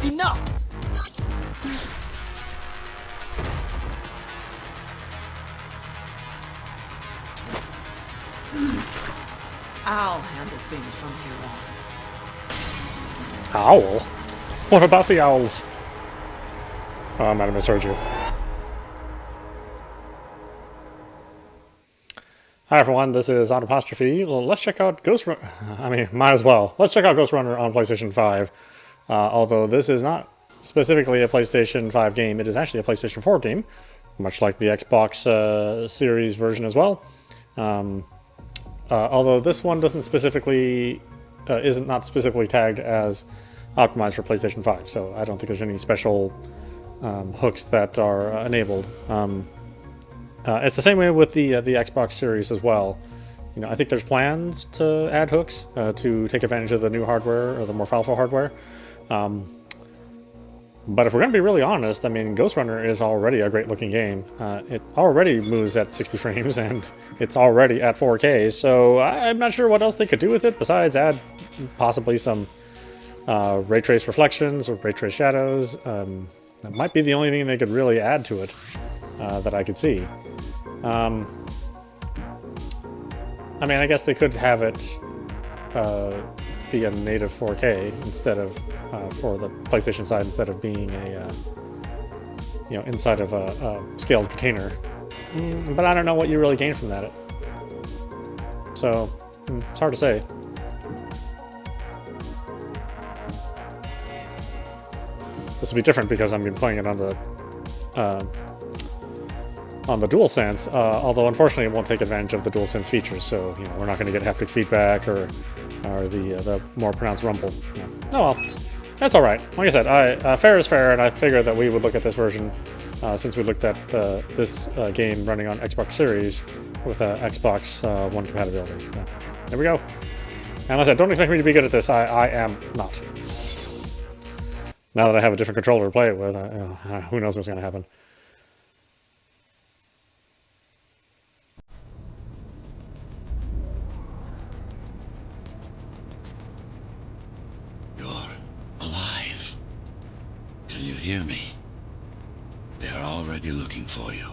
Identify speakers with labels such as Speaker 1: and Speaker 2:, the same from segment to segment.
Speaker 1: Enough! I'll handle things from here on.
Speaker 2: Owl? What about the owls? Oh, I might have misheard you. Hi everyone, this is audap. Well, let's check out Ghostrunner. I mean, might as well. Let's check out Ghostrunner on PlayStation 5. Although this is not specifically a PlayStation 5 game, it is actually a PlayStation 4 game, much like the Xbox Series version as well. Although this one doesn't specifically, isn't not specifically tagged as optimized for PlayStation 5, so I don't think there's any special hooks that are enabled. It's the same way with the Xbox Series as well. You know, I think there's plans to add hooks to take advantage of the new hardware or the more powerful hardware. But if we're going to be really honest, I mean, Ghostrunner is already a great-looking game. It already moves at 60 frames, and it's already at 4K, so I'm not sure what else they could do with it besides add possibly some ray trace reflections or ray trace shadows. That might be the only thing they could really add to it that I could see. I mean, I guess they could have it be a native 4K instead of for the PlayStation side, instead of being a you know, inside of a scaled container. But I don't know what you really gain from that. So it's hard to say. This will be different because I'm playing it on the DualSense, although unfortunately it won't take advantage of the DualSense features, so you know, we're not going to get haptic feedback or the more pronounced rumble. Yeah. Oh well, that's all right. Like I said, fair is fair, and I figured that we would look at this version since we looked at this game running on Xbox Series with Xbox One compatibility. Yeah. There we go. And like I said, don't expect me to be good at this. I am not. Now that I have a different controller to play it with, who knows what's going to happen.
Speaker 3: Alive. Can you hear me? They are already looking for you.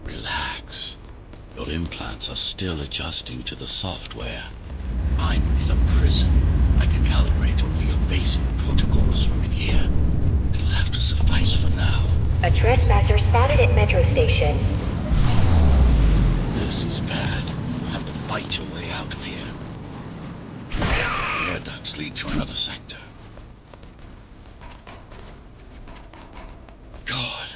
Speaker 3: Relax. Your implants are still adjusting to the software. I'm in a prison. I can calibrate only your basic protocols from in here. It'll have to suffice for now.
Speaker 4: A trespasser spotted at Metro Station.
Speaker 3: This is bad. You'll have to fight your way out of here. The air ducts lead to another sector. God,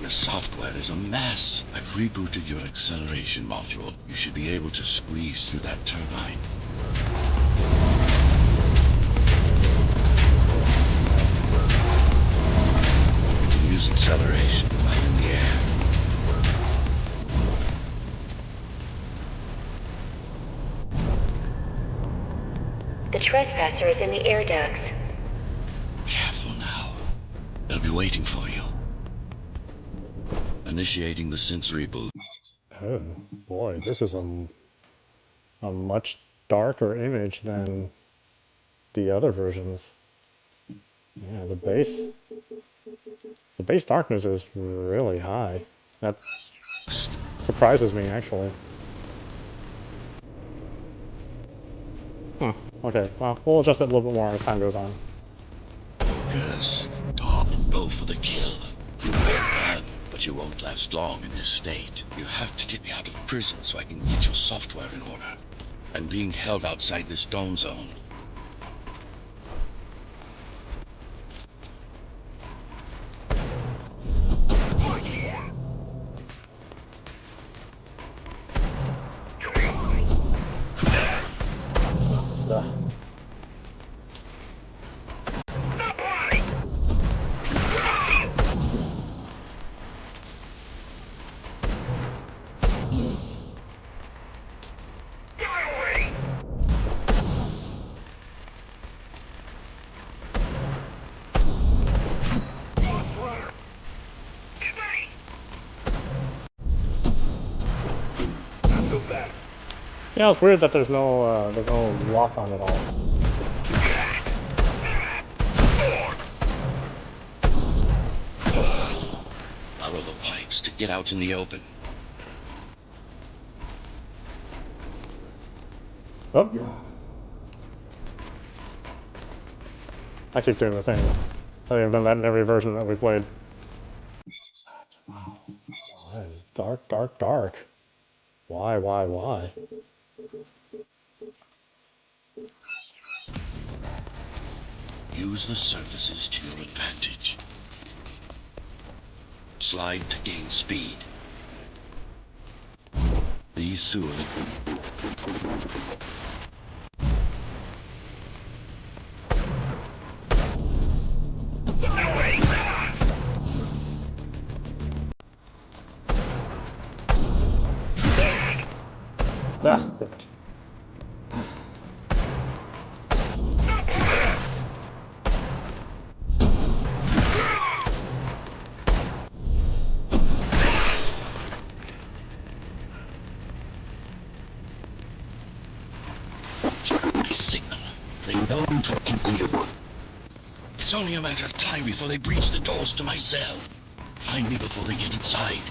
Speaker 3: your software is a mess. I've rebooted your acceleration module. You should be able to squeeze through that turbine. You can use acceleration right in the air.
Speaker 4: The trespasser is in the air ducts.
Speaker 3: Careful now. They'll be waiting for you. Initiating the sense reboot.
Speaker 2: Oh boy, this is a much darker image than the other versions. Yeah, the base darkness is really high. That surprises me, actually. Okay, well, we'll adjust it a little bit more as time goes on.
Speaker 3: Yes, Tom, go for the kill. But you won't last long in this state. You have to get me out of prison so I can get your software in order. I'm being held outside this dome zone.
Speaker 2: Yeah, it's weird that there's no lock on it all.
Speaker 3: Follow the pipes to get out in the open.
Speaker 2: Oh. I keep doing the same. I think I've done that in every version that we played. Wow. That is dark, dark, dark. Why?
Speaker 3: Use the surfaces to your advantage. Slide to gain speed. These sewer.
Speaker 2: Ah.
Speaker 3: Signal. They know I'm talking to you. It's only a matter of time before they breach the doors to my cell. Find me before they get inside.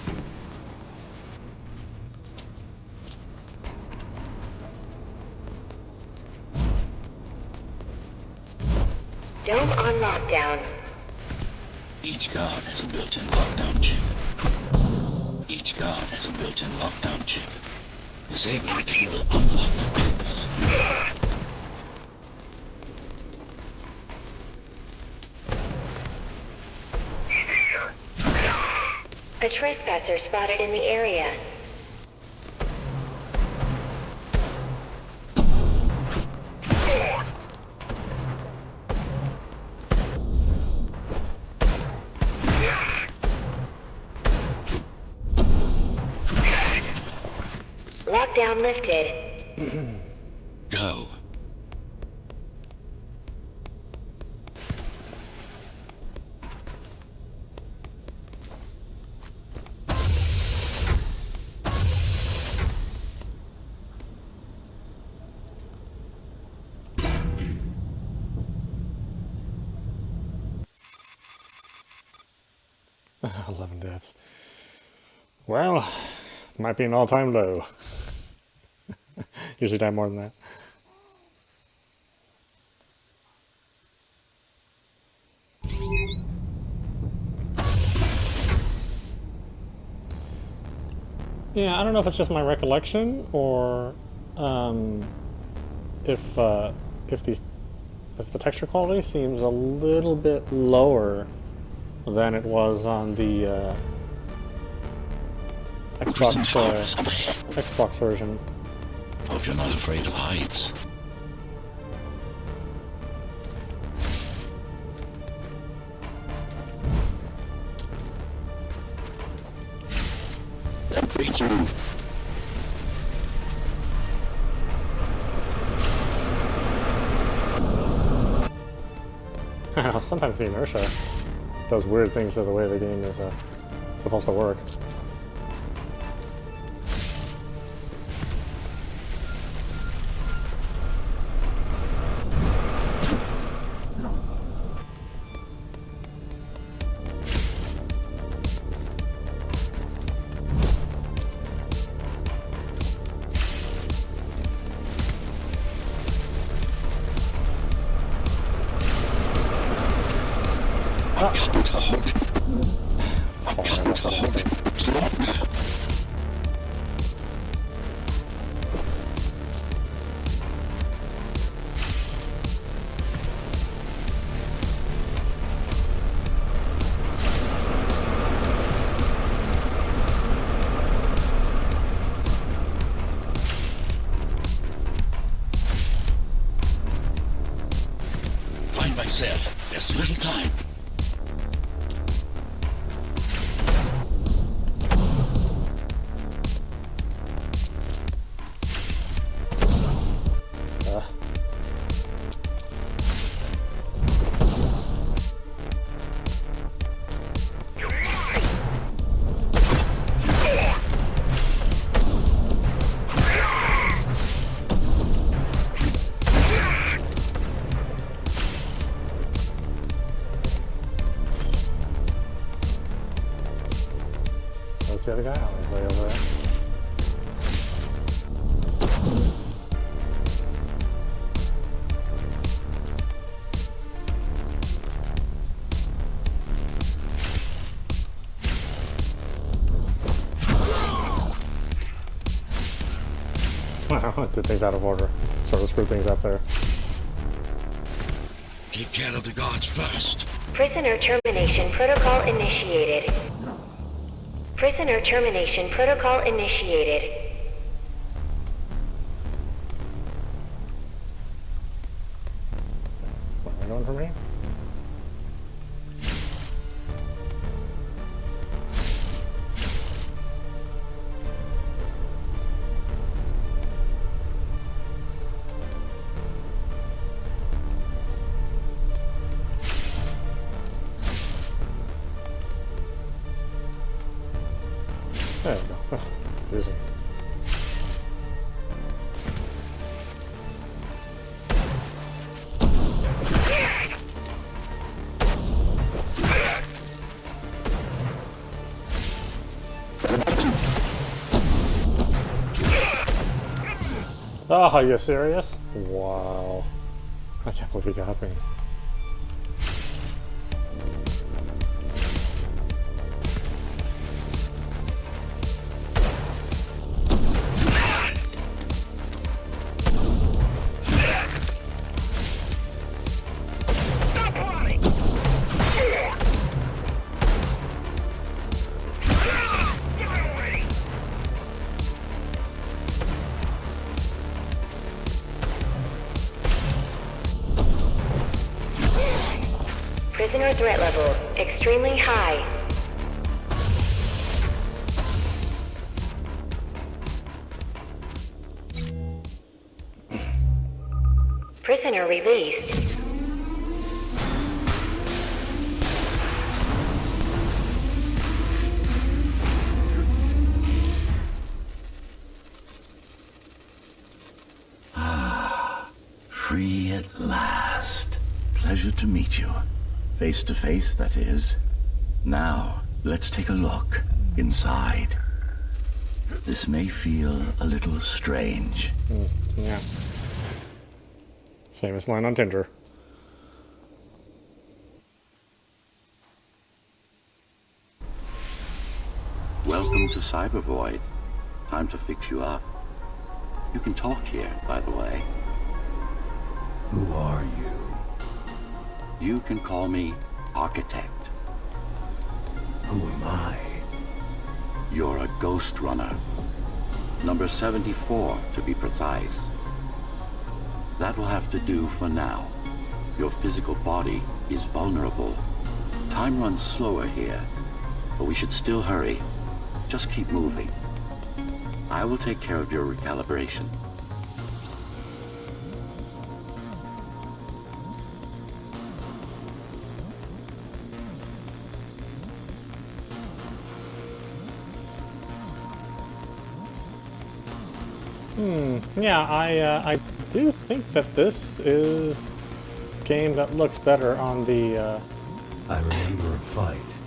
Speaker 4: Dome on lockdown.
Speaker 3: Each guard has a built-in lockdown chip. Each guard has a built-in lockdown chip. Disable it and will unlock the doors.
Speaker 4: A trespasser spotted in the area. Lockdown lifted.
Speaker 3: Go.
Speaker 2: Ah, 11 deaths. Well, it might be an all-time low. Usually die more than that. Yeah, I don't know if it's just my recollection or if the texture quality seems a little bit lower than it was on the Xbox version.
Speaker 3: Hope you're not afraid of heights. They're breaching.
Speaker 2: Sometimes the inertia does weird things to the way the game is supposed to work.
Speaker 3: Find my cell. There's little time.
Speaker 2: Did things out of order. Sort of screwed things up there.
Speaker 3: Take care of the guards first.
Speaker 4: Prisoner termination protocol initiated. Prisoner termination protocol initiated.
Speaker 2: Where am I going from here? There we go. Ugh, confusing. Oh, are you serious? Wow. I can't believe he got me.
Speaker 4: Prisoner threat level extremely high. Prisoner released.
Speaker 3: Free at last. Pleasure to meet you. Face to face, that is. Now, let's take a look inside. This may feel a little strange.
Speaker 2: Yeah. Famous line on Tinder.
Speaker 3: Welcome to Cybervoid. Time to fix you up. You can talk here, by the way.
Speaker 5: Who are you?
Speaker 3: You can call me Architect.
Speaker 5: Who am I?
Speaker 3: You're a Ghostrunner. Number 74, to be precise. That will have to do for now. Your physical body is vulnerable. Time runs slower here, but we should still hurry. Just keep moving. I will take care of your recalibration.
Speaker 2: Yeah, I do think that this is a game that looks better on the
Speaker 5: I remember a fight.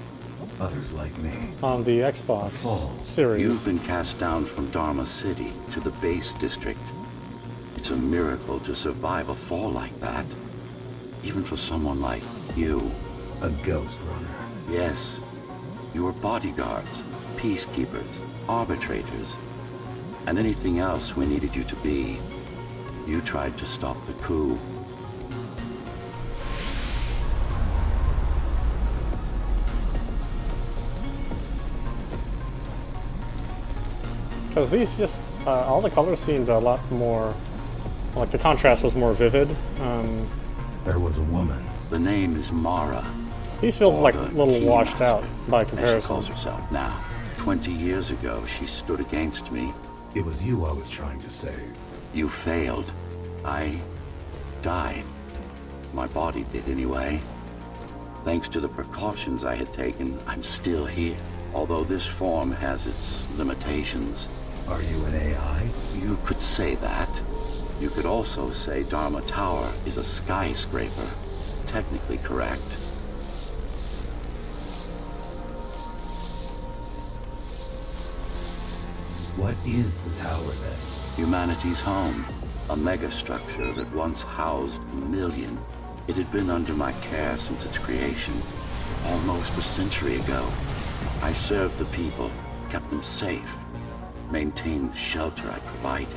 Speaker 5: Others like me.
Speaker 2: Xbox
Speaker 5: Fall.
Speaker 2: series.
Speaker 3: You've been cast down from Dharma City to the base district. It's a miracle to survive a fall like that. Even for someone like you.
Speaker 5: A Ghostrunner.
Speaker 3: Yes. You were bodyguards, peacekeepers, arbitrators, and anything else we needed you to be. You tried to stop the coup.
Speaker 2: Because these just, all the colors seemed a lot more, like the contrast was more vivid.
Speaker 5: There was a woman.
Speaker 3: The name is Mara.
Speaker 2: These feel like a
Speaker 3: Or the
Speaker 2: little washed out
Speaker 3: Keymaster,
Speaker 2: by
Speaker 3: as she
Speaker 2: comparison.
Speaker 3: calls herself now. 20 years ago, she stood against me.
Speaker 5: It was you I was trying to save.
Speaker 3: You failed. I died. My body did anyway. Thanks to the precautions I had taken, I'm still here. Although this form has its limitations.
Speaker 5: Are you an AI?
Speaker 3: You could say that. You could also say Dharma Tower is a skyscraper. Technically correct.
Speaker 5: What is the tower then?
Speaker 3: Humanity's home. A megastructure that once housed a million. It had been under my care since its creation. Almost a century ago. I served the people, kept them safe, maintained the shelter I provided.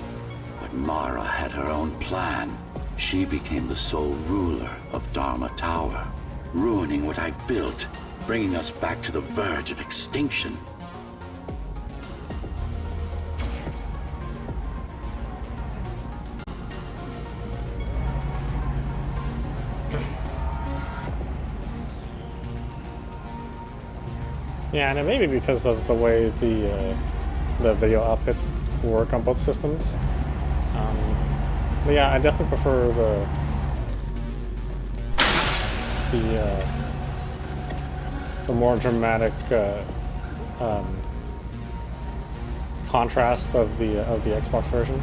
Speaker 3: But Mara had her own plan. She became the sole ruler of Dharma Tower, ruining what I've built, bringing us back to the verge of extinction.
Speaker 2: Yeah, and it may be because of the way the video outputs work on both systems. But yeah, I definitely prefer the more dramatic contrast of the Xbox version.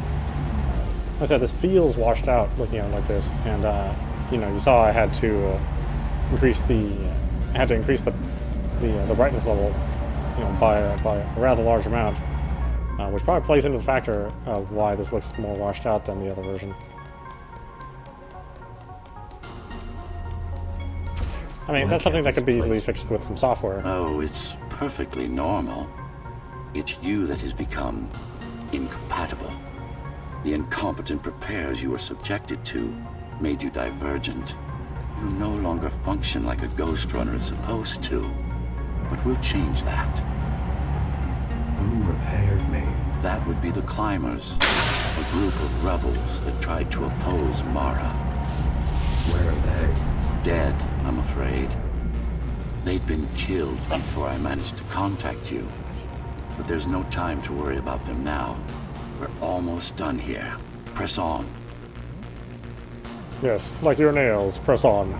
Speaker 2: Like I said, this feels washed out looking at it like this, and you know, you saw I had to increase the brightness level, you know, by a rather large amount, which probably plays into the factor of why this looks more washed out than the other version. I mean, that's something that could be easily fixed with some software.
Speaker 3: Oh, it's perfectly normal. It's you that has become incompatible. The incompetent repairs you were subjected to made you divergent. You no longer function like a Ghostrunner is supposed to. But we'll change that.
Speaker 5: Who repaired me?
Speaker 3: That would be the Climbers, a group of rebels that tried to oppose Mara.
Speaker 5: Where are they?
Speaker 3: Dead, I'm afraid. They'd been killed before I managed to contact you. But there's no time to worry about them now. We're almost done here. Press on.
Speaker 2: Yes, like your nails, press on.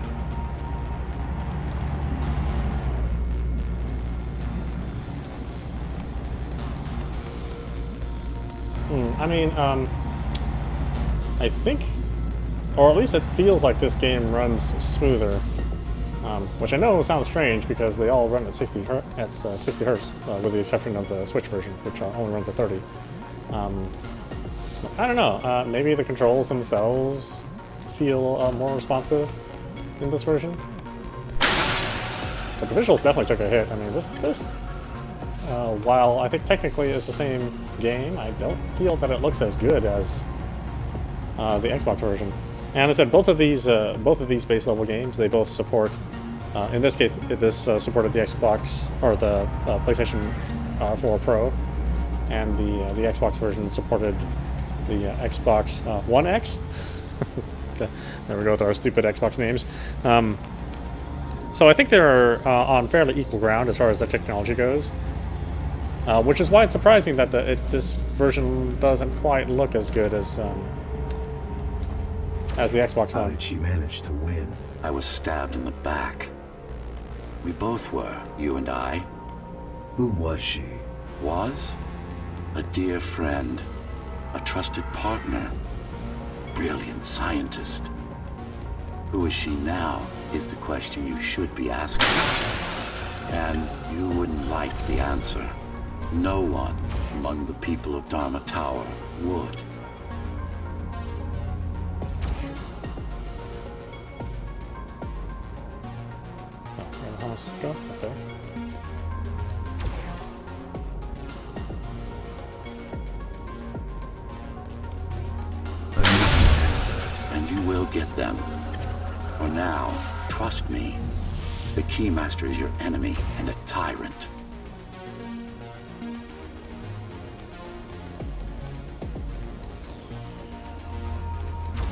Speaker 2: I mean, I think, or at least it feels like this game runs smoother, which I know sounds strange because they all run at 60 hertz, with the exception of the Switch version, which only runs at 30. I don't know. Maybe the controls themselves feel more responsive in this version, but the visuals definitely took a hit. I mean, this while I think technically it's the same game, I don't feel that it looks as good as the Xbox version. And as I said, both of these base level games, they both support. In this case, this supported the Xbox or the PlayStation 4 Pro, and the Xbox version supported the Xbox One X. Okay, there we go with our stupid Xbox names. So I think they're on fairly equal ground as far as the technology goes. Which is why it's surprising that this version doesn't quite look as good as the Xbox
Speaker 5: How
Speaker 2: One.
Speaker 5: did she manage to win?
Speaker 3: I was stabbed in the back. We both were, you and I.
Speaker 5: Who was she?
Speaker 3: Was? A dear friend. A trusted partner. Brilliant scientist. Who is she now is the question you should be asking. And you wouldn't like the answer. No one among the people of Dharma Tower would.
Speaker 2: How am I supposed to go? Up there.
Speaker 5: I need the answers.
Speaker 3: And you will get them. For now, trust me. The Keymaster is your enemy and a tyrant.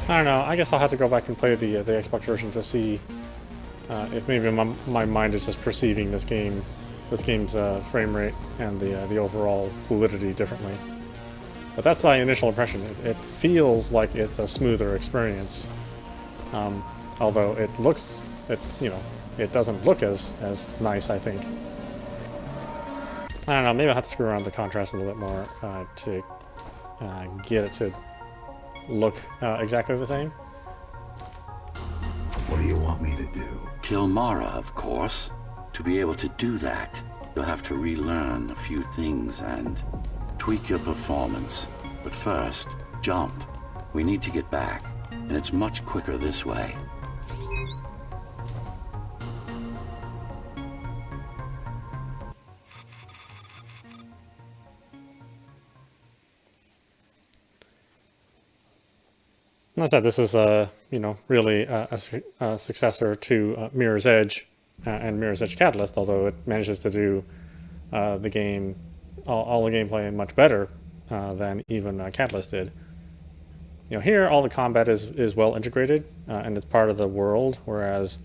Speaker 2: I don't know. I guess I'll have to go back and play the Xbox version to see if maybe my mind is just perceiving this game's frame rate and the overall fluidity differently. But that's my initial impression. It feels like it's a smoother experience, although it doesn't look as nice, I think. I don't know. Maybe I'll have to screw around the contrast a little bit more to get it to look exactly the same.
Speaker 5: What do you want me to do?
Speaker 3: Kill Mara, of course. To be able to do that, you'll have to relearn a few things and tweak your performance. But first, jump. We need to get back, and it's much quicker this way.
Speaker 2: Not that this is you know, really a successor to Mirror's Edge and Mirror's Edge Catalyst, although it manages to do the game, all the gameplay much better than even Catalyst did. You know, here all the combat is well integrated and it's part of the world, whereas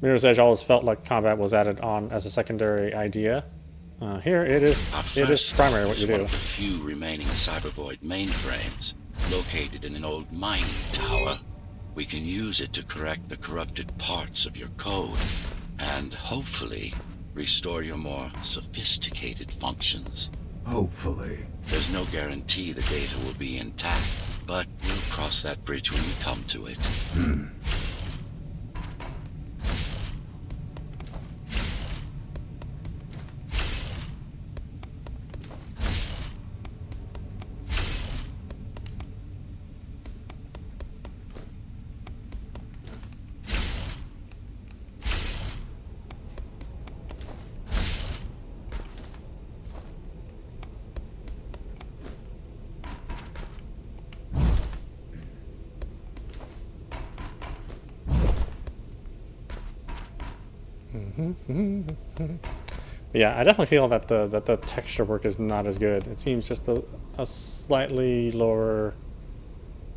Speaker 2: Mirror's Edge always felt like combat was added on as a secondary idea. Here it is primary what you
Speaker 3: one
Speaker 2: do.
Speaker 3: of the few remaining Cybervoid mainframes, located in an old mining tower. We can use it to correct the corrupted parts of your code, and hopefully restore your more sophisticated functions.
Speaker 5: Hopefully.
Speaker 3: There's no guarantee the data will be intact, but we'll cross that bridge when we come to it.
Speaker 2: Yeah, I definitely feel that the texture work is not as good. It seems just a slightly lower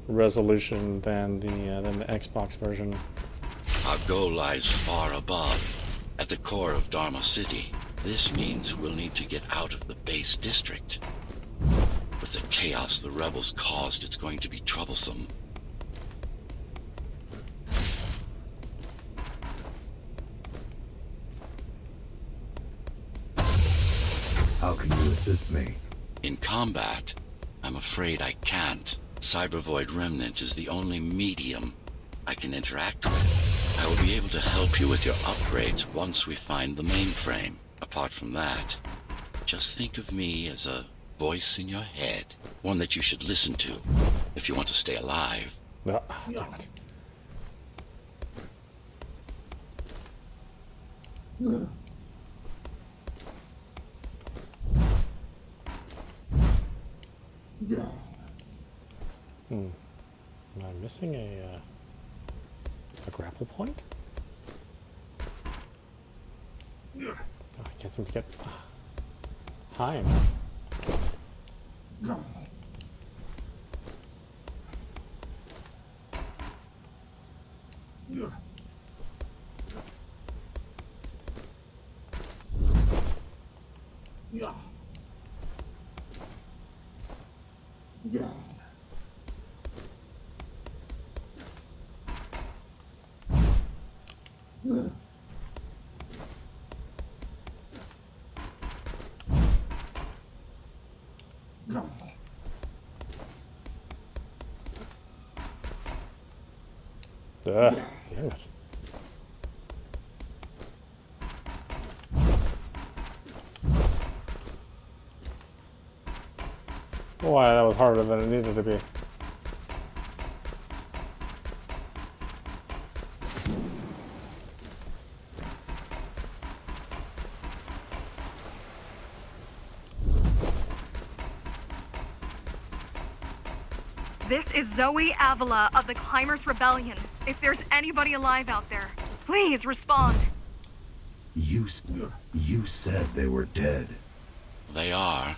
Speaker 2: resolution than the Xbox version.
Speaker 3: Our goal lies far above, at the core of Dharma City. This means we'll need to get out of the base district. With the chaos the rebels caused, it's going to be troublesome.
Speaker 5: How can you assist me?
Speaker 3: In combat, I'm afraid I can't. Cybervoid Remnant is the only medium I can interact with. I will be able to help you with your upgrades once we find the mainframe. Apart from that, just think of me as a voice in your head. One that you should listen to if you want to stay alive.
Speaker 2: Ah, damn it. Am I missing a grapple point? Oh, I can't seem to get high enough. Damn it. Boy, that was harder than it needed to be.
Speaker 6: This is Zoe Avila of the Climbers Rebellion. If there's anybody alive out there, please respond.
Speaker 5: You said they were dead.
Speaker 3: They are,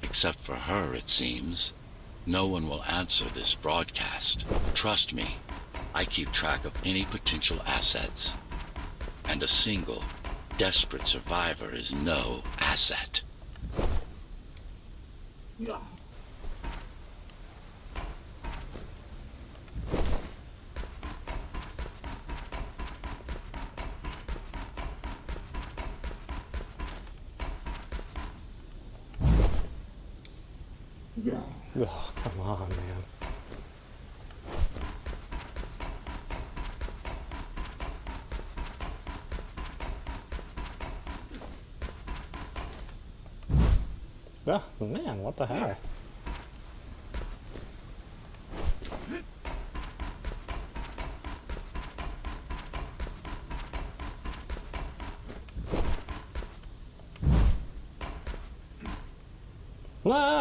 Speaker 3: except for her, it seems. No one will answer this broadcast. Trust me, I keep track of any potential assets. And a single, desperate survivor is no asset.
Speaker 2: Oh, come on, man. Oh, man, what the hell?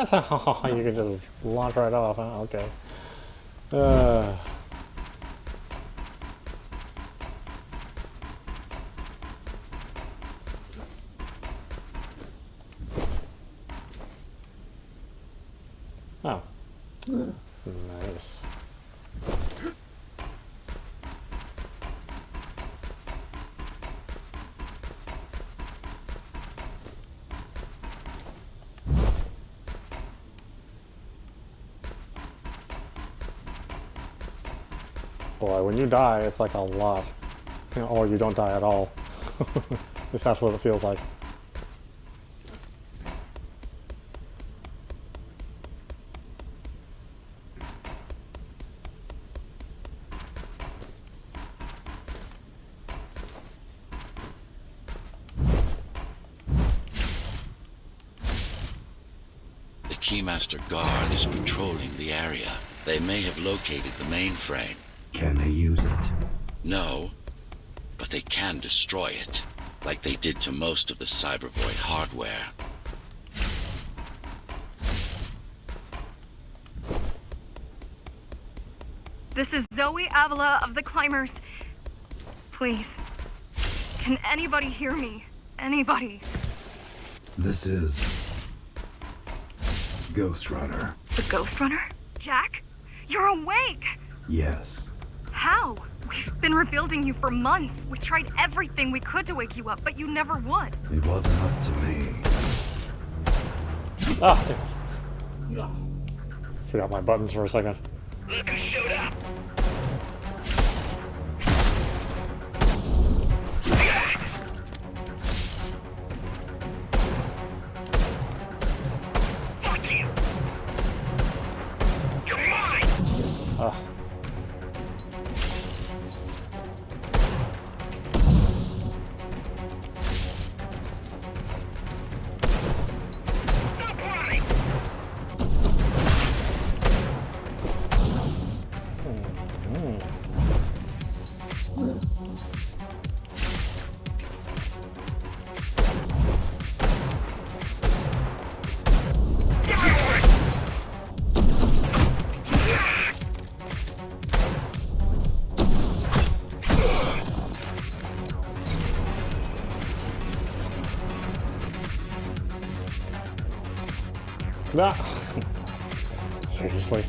Speaker 2: You can just launch right off, huh? Okay. Uh... Oh. Nice. Boy, when you die, it's like a lot. Or you don't die at all. At least that's what it feels like.
Speaker 3: The Keymaster Guard is patrolling the area. They may have located the mainframe.
Speaker 5: Can they use it?
Speaker 3: No, but they can destroy it, like they did to most of the Cybervoid hardware.
Speaker 6: This is Zoe Avila of the Climbers. Please. Can anybody hear me? Anybody?
Speaker 5: This is... Ghostrunner.
Speaker 6: The Ghostrunner? Jack? You're awake!
Speaker 5: Yes.
Speaker 6: How? We've been rebuilding you for months. We tried everything we could to wake you up, but you never would.
Speaker 5: It wasn't up to me.
Speaker 2: Ah! Forgot my buttons for a second.
Speaker 3: Look who showed up! Fuck you! You're mine!
Speaker 2: Ah.
Speaker 3: Stop running!
Speaker 2: Nah. Seriously.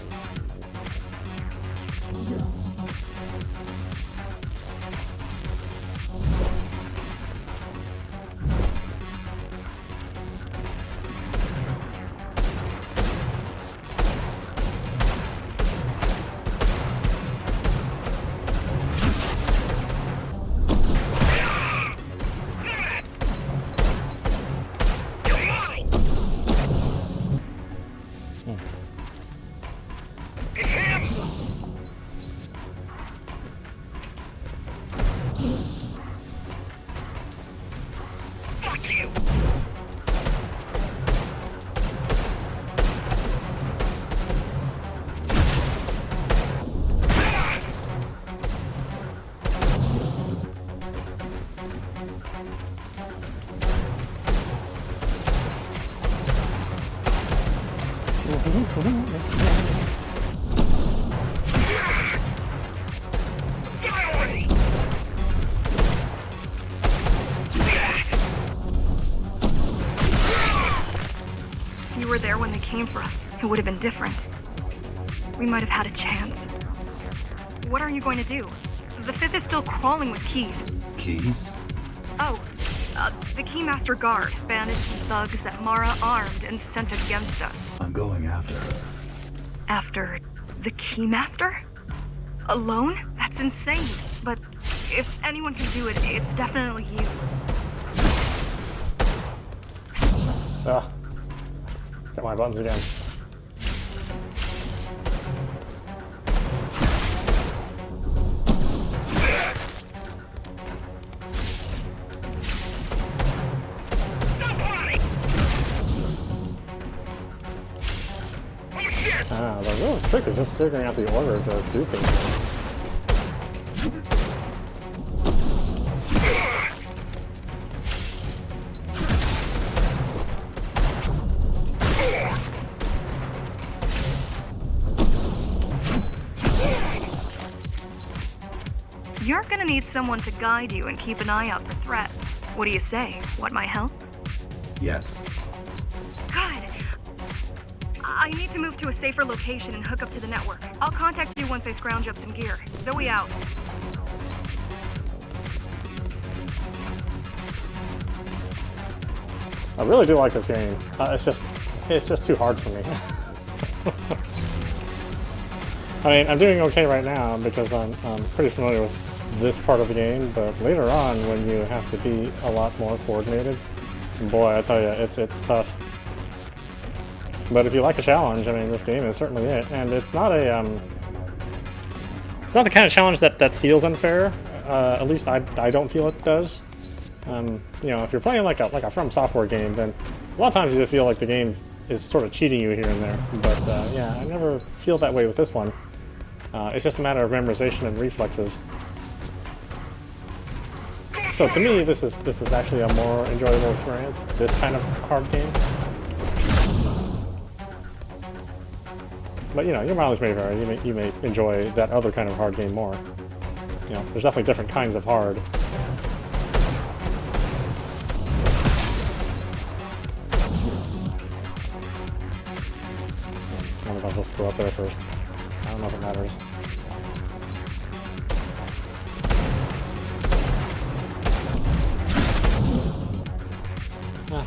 Speaker 3: It's him! Fuck you! Die already!
Speaker 6: If you were there when they came for us, it would have been different. We might have had a chance. What are you going to do? The Fifth is still crawling with keys.
Speaker 5: Keys?
Speaker 6: Oh, the Keymaster Guard, bandits and thugs that Mara armed and sent against us.
Speaker 5: I'm going after her.
Speaker 6: After the Keymaster? Alone? That's insane. But if anyone can do it, it's definitely you.
Speaker 2: Ah. Got my buttons again.
Speaker 3: Stop running! Oh shit!
Speaker 2: The real trick is just figuring out the order to do things.
Speaker 6: You're gonna need someone to guide you and keep an eye out for threats. What do you say? Want my help?
Speaker 5: Yes.
Speaker 6: Good. I need to move to a safer location and hook up to the network. I'll contact you once I scrounge up some gear. Zoe out.
Speaker 2: I really do like this game. It's just too hard for me. I mean, I'm doing okay right now because I'm pretty familiar with this part of the game, but later on when you have to be a lot more coordinated, boy, I tell you, it's tough. But if you like a challenge, I mean, this game is certainly it, and it's not a it's not the kind of challenge that feels unfair. At least I don't feel it does. You know, if you're playing like a From Software game, then a lot of times you just feel like the game is sort of cheating you here and there. But yeah, I never feel that way with this one. It's just a matter of memorization and reflexes. So to me, this is actually a more enjoyable experience. This kind of hard game. But you know, your mileage may vary. You may enjoy that other kind of hard game more. You know, there's definitely different kinds of hard. I wonder if I'm supposed to go up there first. I don't know if it matters.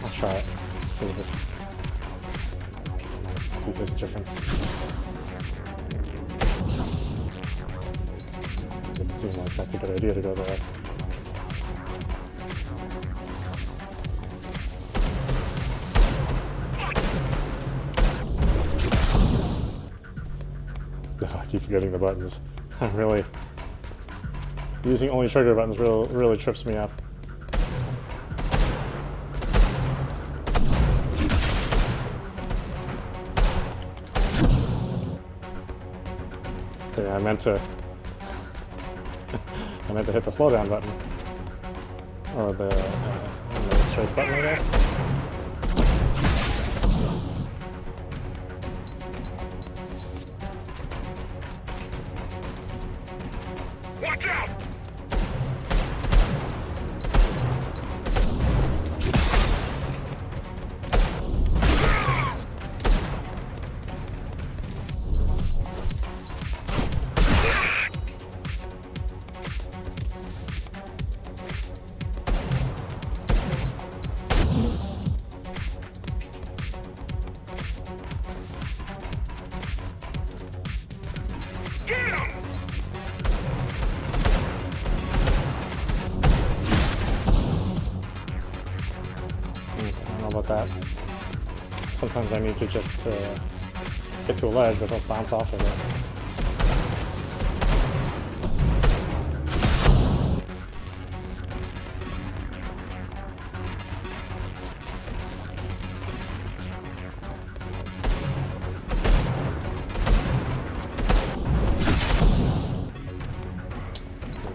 Speaker 2: Let's try it. See if there's a difference. Didn't seem like that's a good idea to go there. Oh, I keep forgetting the buttons. Really, using only trigger buttons really trips me up. So yeah, I meant to hit the slowdown button, or the straight button, I guess.
Speaker 7: Watch out!
Speaker 2: About that. Sometimes I need to just get to a ledge, but don't bounce off of it.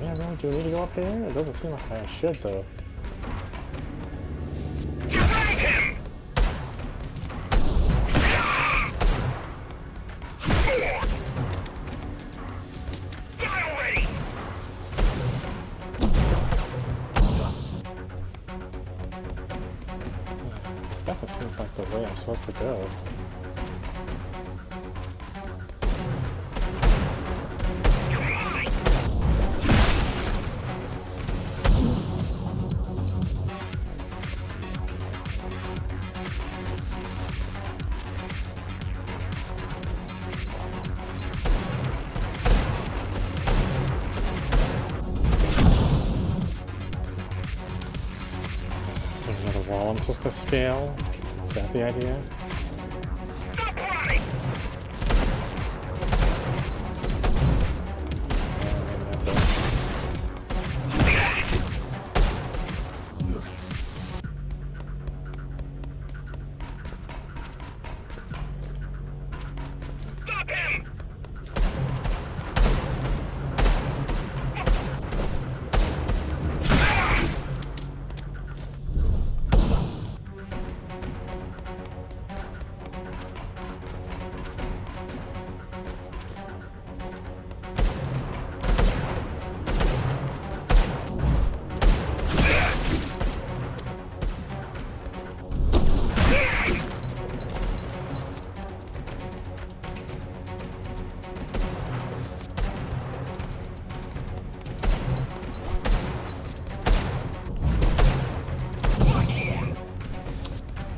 Speaker 2: Yeah, really? Do we need to go up here? It doesn't seem like I should, though. This definitely seems like the way I'm supposed to go. Is there another wall I'm supposed to scale? Is that the idea? Maybe that's it.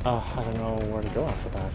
Speaker 2: Oh, I don't know where to go after that.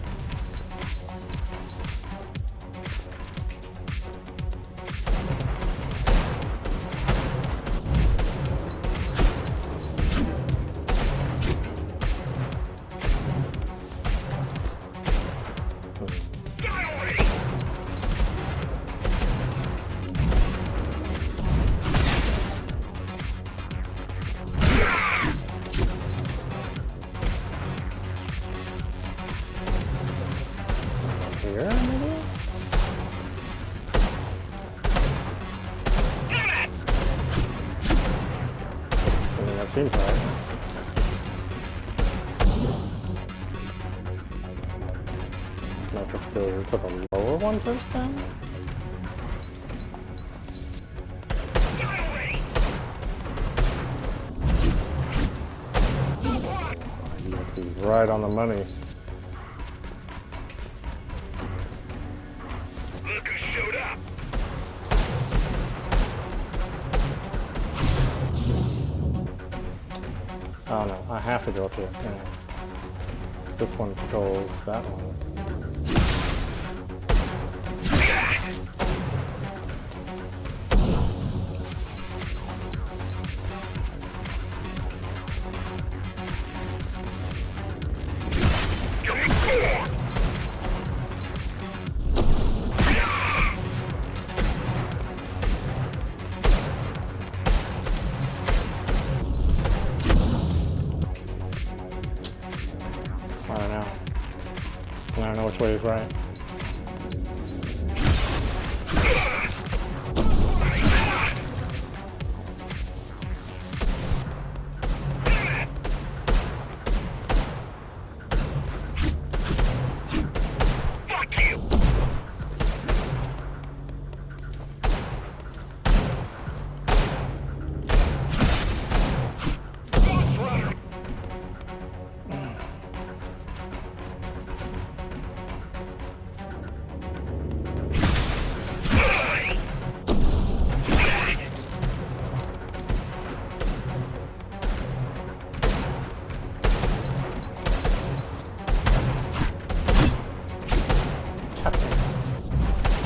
Speaker 2: Here, maybe? I mean, that seems right. Might just go to the lower one first, then? You have to be right on the money.
Speaker 7: Look who showed up.
Speaker 2: Oh no, I have to go up here. Yeah. 'Cause this one controls that one. I don't know. I don't know which way is right.
Speaker 7: Fuck you. Ghostrunner.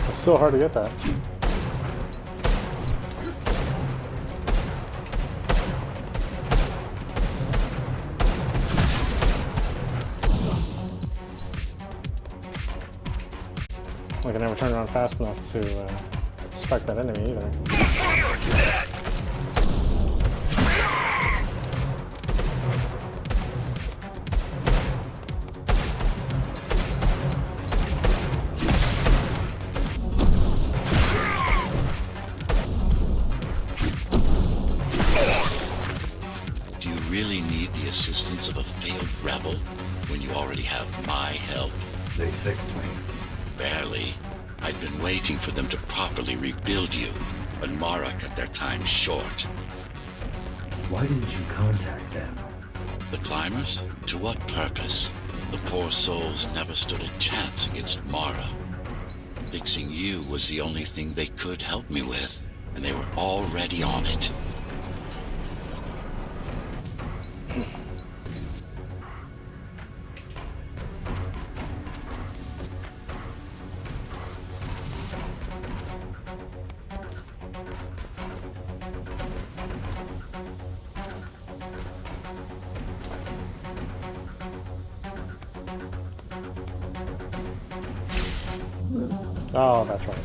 Speaker 2: It's so hard to get that. I can never turn around fast enough to strike that enemy either.
Speaker 3: Do you really need the assistance of a failed rebel when you already have my help?
Speaker 5: They fixed me.
Speaker 3: Barely. I'd been waiting for them to properly rebuild you, but Mara cut their time short.
Speaker 5: Why didn't you contact them?
Speaker 3: The climbers? To what purpose? The poor souls never stood a chance against Mara. Fixing you was the only thing they could help me with, and they were already on it.
Speaker 2: Oh, that's right.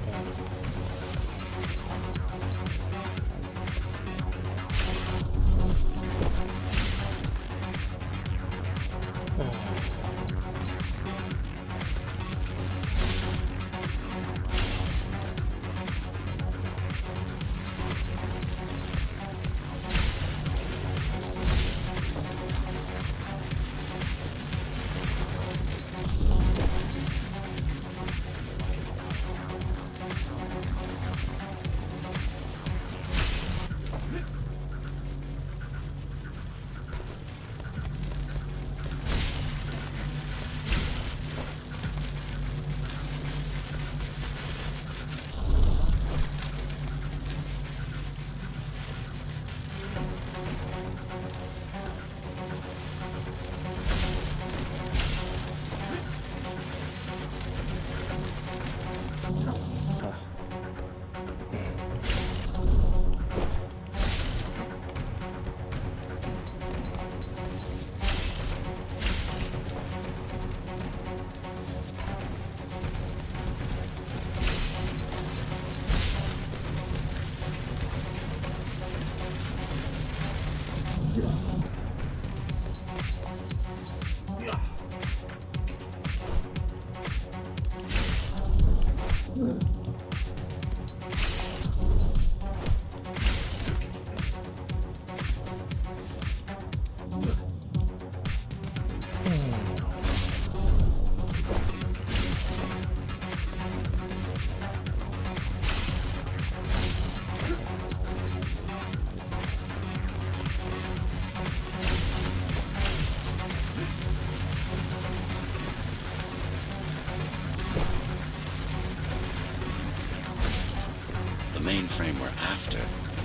Speaker 3: mainframe we're after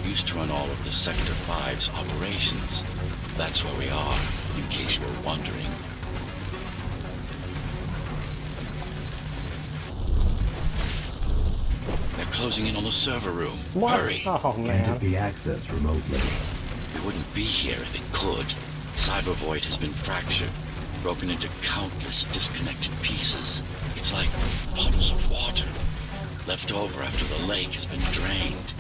Speaker 3: used to run all of the Sector 5's operations. That's where we are, in case you were wondering. They're closing in on the server room.
Speaker 2: What?
Speaker 3: Hurry!
Speaker 2: Oh,
Speaker 5: Can't
Speaker 2: man.
Speaker 5: it be accessed remotely?
Speaker 3: It wouldn't be here if it could. Cyber Void has been fractured, broken into countless disconnected pieces. It's like bottles of water, left over after the lake has been drained.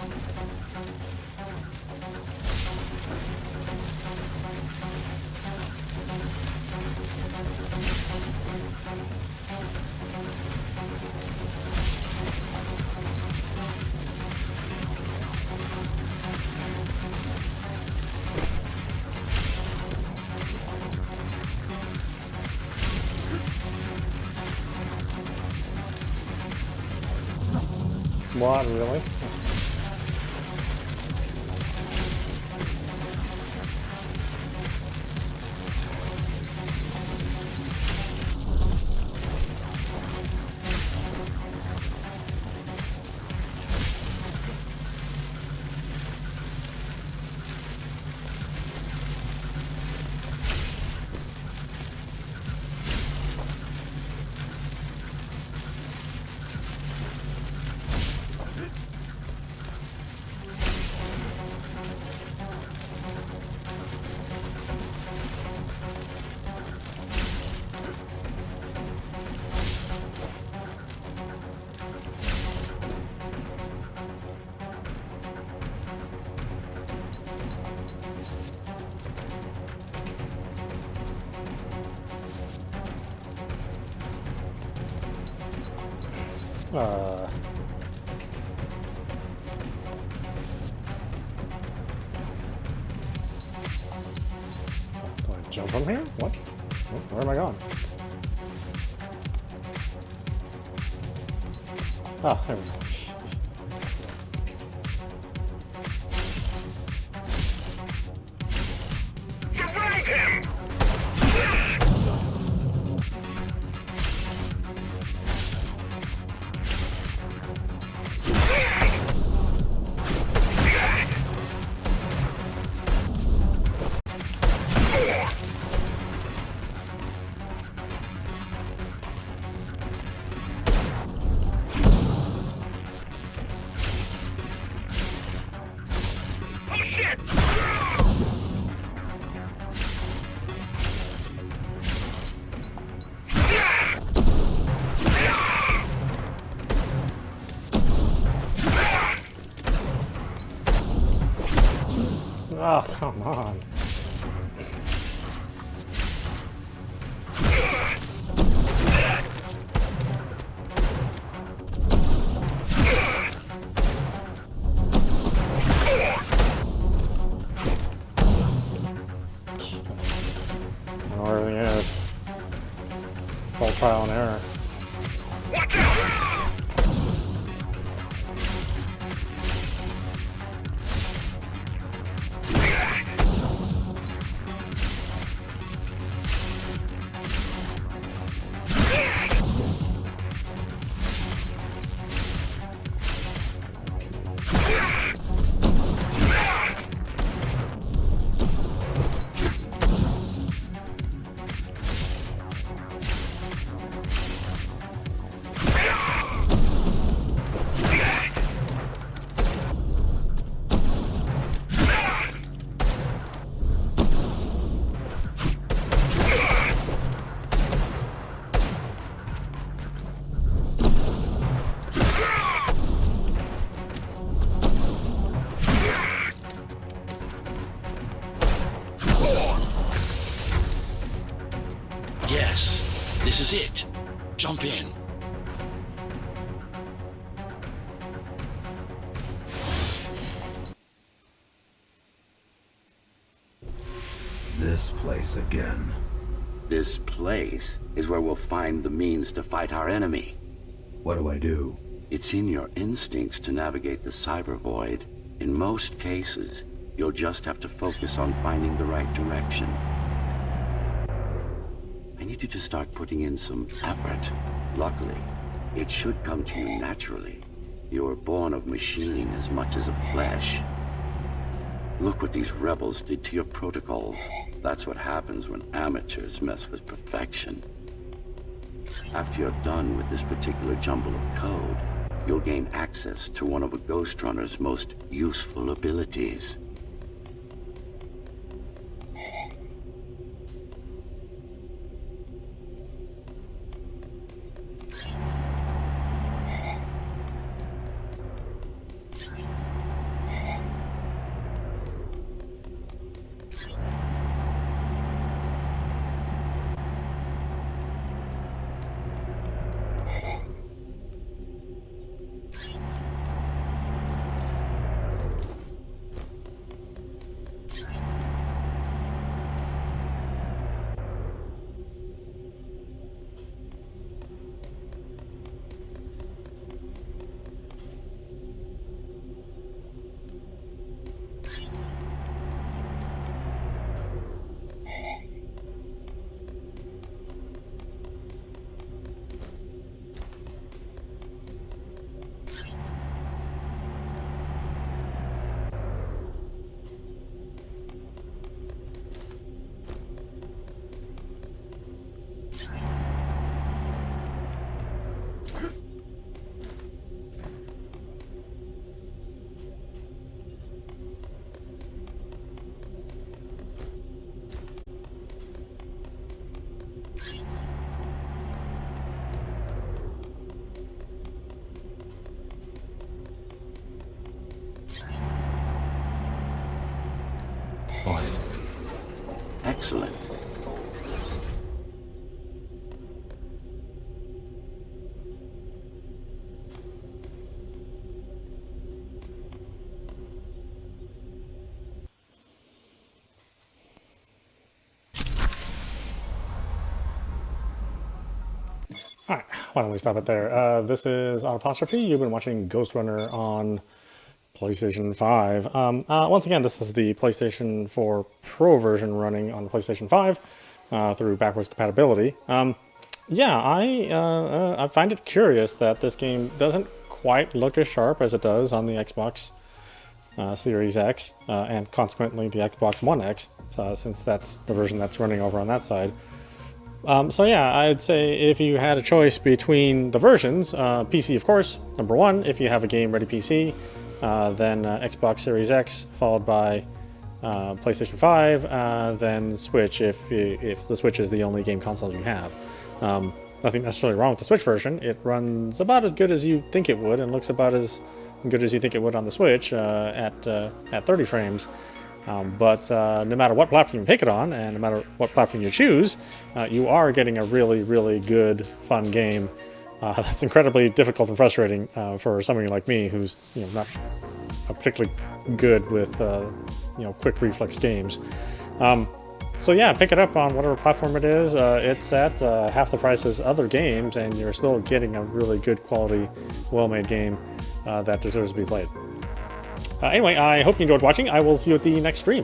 Speaker 2: What, really? Do I jump from here? What? Oh, where am I going? Ah, there we go.
Speaker 7: Surround him! Oh shit!
Speaker 2: Oh, come on. I know where everything is. It's all trial and error.
Speaker 7: Watch out!
Speaker 3: Yes, this is it. Jump in.
Speaker 5: This place again.
Speaker 8: This place is where we'll find the means to fight our enemy.
Speaker 5: What do I do?
Speaker 8: It's in your instincts to navigate the cyber void. In most cases, you'll just have to focus on finding the right direction. I need you to start putting in some effort. Luckily, it should come to you naturally. You were born of machine as much as of flesh. Look what these rebels did to your protocols. That's what happens when amateurs mess with perfection. After you're done with this particular jumble of code, you'll gain access to one of a Ghostrunner's most useful abilities. Excellent.
Speaker 2: Alright, why don't we stop it there? This is on Apostrophe. You've been watching Ghostrunner on PlayStation 5. Once again, this is the PlayStation 4 Pro version running on the PlayStation 5 through backwards compatibility. Yeah, I find it curious that this game doesn't quite look as sharp as it does on the Xbox Series X and consequently the Xbox One X, since that's the version that's running over on that side. So yeah, I'd say if you had a choice between the versions, PC of course, number one, if you have a game-ready PC, then Xbox Series X, followed by PlayStation 5, then Switch if the Switch is the only game console you have. Nothing necessarily wrong with the Switch version. It runs about as good as you think it would and looks about as good as you think it would on the Switch at 30 frames. But no matter what platform you pick it on, and no matter what platform you choose, you are getting a really, really good, fun game that's incredibly difficult and frustrating for somebody like me, who's not particularly good with quick reflex games. So yeah, pick it up on whatever platform it is. It's at half the price as other games, and you're still getting a really good quality, well-made game that deserves to be played. Anyway, I hope you enjoyed watching. I will see you at the next stream.